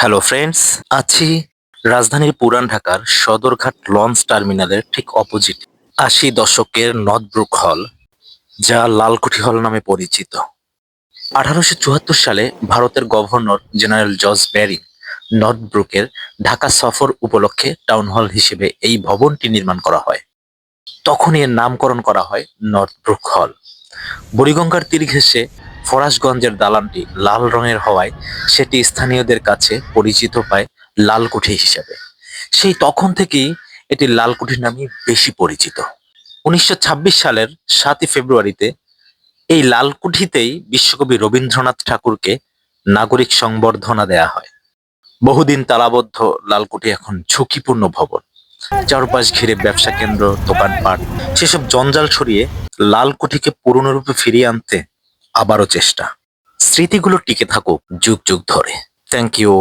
Hello friends, আছি রাজধানীর পুরান ঢাকার সদরঘাট লঞ্চ টার্মিনালের ঠিক অপোজিট ৮০ দশকের নর্থব্রুক হল, যা লালকুঠি হল নামে পরিচিত। ১৮৭৪ সালে ভারতের গভর্নর জেনারেল জর্জ ব্যারি নর্থব্রুকের ঢাকা সফর উপলক্ষে টাউন হল হিসেবে এই ভবনটি নির্মাণ করা হয়। তখন এর নামকরণ করা হয় নর্থব্রুক হল। বুড়িগঙ্গার তীর ঘেঁষে ফরাসগঞ্জের দালানটি লাল রঙের হওয়ায় সেটি স্থানীয়দের কাছে পরিচিত পায় লালকুঠি হিসেবে। সেই তখন থেকেই এটি লালকুঠি নামে বেশি পরিচিত। ১৯২৬ সালের ৭ই ফেব্রুয়ারিতে এই লালকুঠিতেই বিশ্বকবি রবীন্দ্রনাথ ঠাকুরকে নাগরিক সংবর্ধনা দেয়া হয়। বহুদিন তালাবদ্ধ লালকুঠি এখন ঝুঁকিপূর্ণ ভবন। চারপাশ ঘিরে ব্যবসা কেন্দ্র, দোকানপাট, সেসব জঞ্জাল সরিয়ে লালকুঠিকে পুরনো রূপে ফিরিয়ে আনতে আবারও চেষ্টা। স্মৃতিগুলো টিকে থাকুক যুগ যুগ ধরে। Thank you.